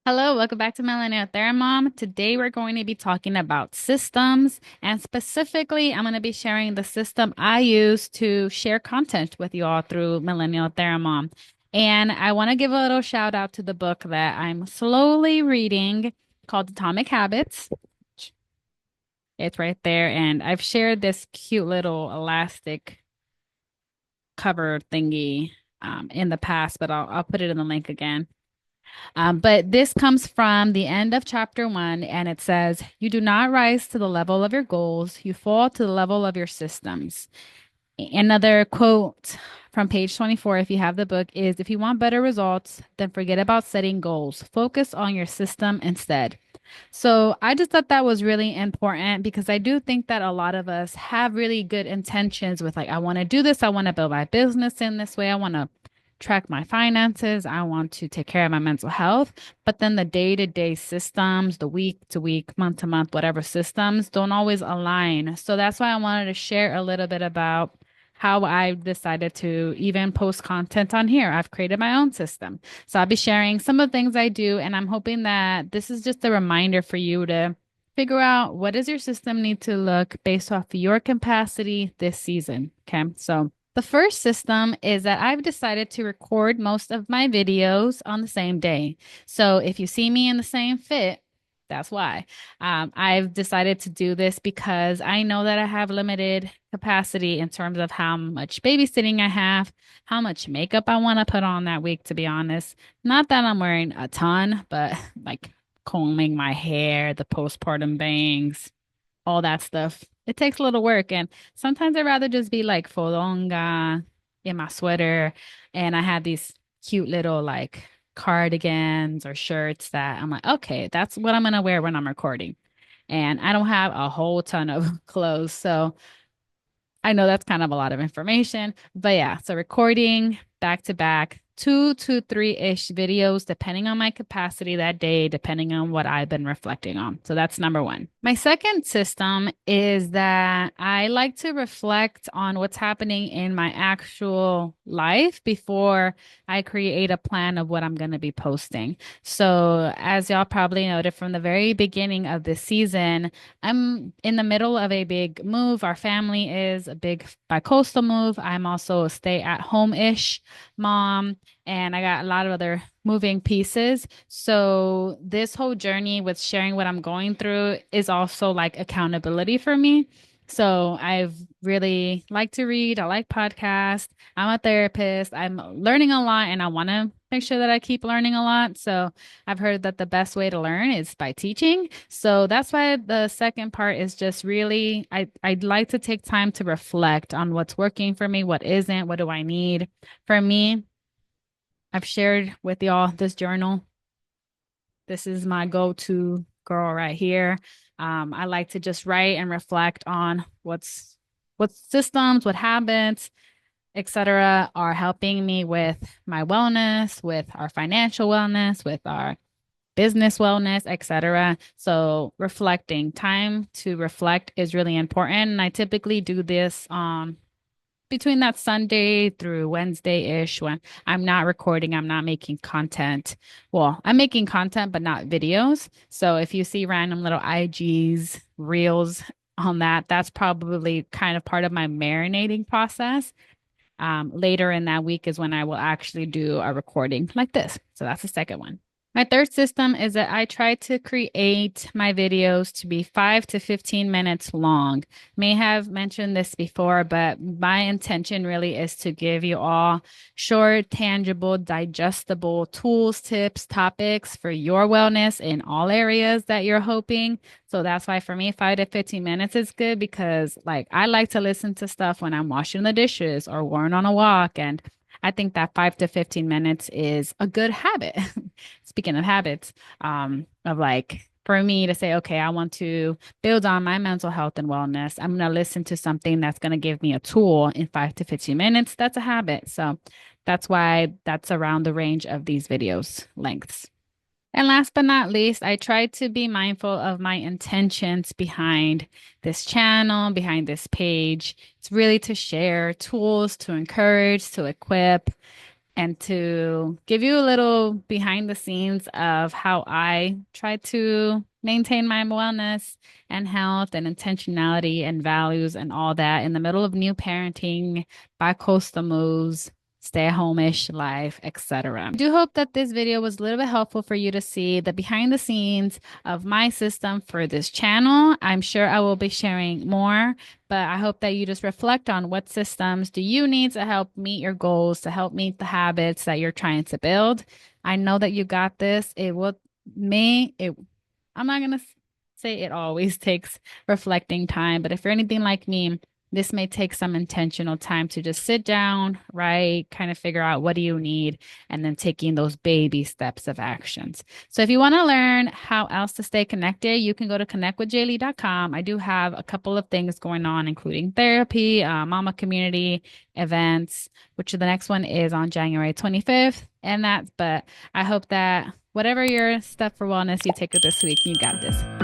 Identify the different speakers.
Speaker 1: Hello, welcome back to Millennial Mom. Today we're going to be talking about systems, and specifically, I'm going to be sharing the system I use to share content with you all through Millennial Mom. And I want to give a little shout out to the book that I'm slowly reading called Atomic Habits. It's right there, and I've shared this cute little elastic cover thingy in the past, but I'll put it in the link again. But this comes from the end of chapter 1, and it says, "You do not rise to the level of your goals, you fall to the level of your systems." Another quote from page 24, if you have the book, is, "If you want better results, then forget about setting goals. Focus on your system instead." So I just thought that was really important because I do think that a lot of us have really good intentions with, like, I want to do this, I want to build my business in this way, I want to track my finances, I want to take care of my mental health. But then the day-to-day systems, the week to week, month to month, whatever systems don't always align. So that's why I wanted to share a little bit about how I decided to even post content on here. I've created my own system. So I'll be sharing some of the things I do, and I'm hoping that this is just a reminder for you to figure out what does your system need to look based off of your capacity this season. Okay. So the first system is that I've decided to record most of my videos on the same day. So if you see me in the same fit, that's why. I've decided to do this because I know that I have limited capacity in terms of how much babysitting I have, how much makeup I want to put on that week, to be honest. Not that I'm wearing a ton, but like combing my hair, the postpartum bangs, all that stuff. It takes a little work. And sometimes I'd rather just be like fodonga in my sweater. And I have these cute little like cardigans or shirts that I'm like, okay, that's what I'm going to wear when I'm recording. And I don't have a whole ton of clothes. So I know that's kind of a lot of information, but yeah, so recording back to back, 2 to 3-ish videos, depending on my capacity that day, depending on what I've been reflecting on. So that's number one. My second system is that I like to reflect on what's happening in my actual life before I create a plan of what I'm going to be posting. So, as y'all probably noted from the very beginning of this season, I'm in the middle of a big move. Our family is a big bi-coastal move. I'm also a stay-at-home-ish mom, and I got a lot of other moving pieces. So this whole journey with sharing what I'm going through is also like accountability for me. So I've really liked to read. I like podcasts. I'm a therapist. I'm learning a lot, and I want to make sure that I keep learning a lot. So I've heard that the best way to learn is by teaching. So that's why the second part is just really, I'd like to take time to reflect on what's working for me, what isn't, what do I need. For me, I've shared with y'all this journal. This is my go-to girl right here. I like to just write and reflect on what systems, what habits, etc., are helping me with my wellness, with our financial wellness, with our business wellness, etc. So reflecting, time to reflect is really important. And I typically do this between that Sunday through Wednesday-ish when I'm not recording, I'm not making content. Well, I'm making content, but not videos. So if you see random little IGs, reels on that, that's probably kind of part of my marinating process. Later in that week is when I will actually do a recording like this. So that's the second one. My third system is that I try to create my videos to be 5 to 15 minutes long. May have mentioned this before, but my intention really is to give you all short, tangible, digestible tools, tips, topics for your wellness in all areas that you're hoping. So that's why for me, 5 to 15 minutes is good because like I like to listen to stuff when I'm washing the dishes or going on a walk. And I think that 5 to 15 minutes is a good habit. Speaking of habits, of like for me to say, okay, I want to build on my mental health and wellness. I'm going to listen to something that's going to give me a tool in 5 to 15 minutes. That's a habit. So that's why that's around the range of these videos lengths. And last but not least, I try to be mindful of my intentions behind this channel, behind this page. It's really to share tools, to encourage, to equip, and to give you a little behind the scenes of how I try to maintain my wellness and health and intentionality and values and all that in the middle of new parenting, bi-coastal moves, stay-at-home-ish life, etc. I do hope that this video was a little bit helpful for you to see the behind the scenes of my system for this channel. I'm sure I will be sharing more, but I hope that you just reflect on what systems do you need to help meet your goals, to help meet the habits that you're trying to build. I know that you got this. I'm not gonna say it always takes reflecting time, but if you're anything like me, this may take some intentional time to just sit down, write, kind of figure out what do you need, and then taking those baby steps of actions. So if you want to learn how else to stay connected, you can go to connectwithjaylee.com. I do have a couple of things going on, including therapy, mama community events, which the next one is on January 25th. But I hope that whatever your step for wellness you take it this week, you got this.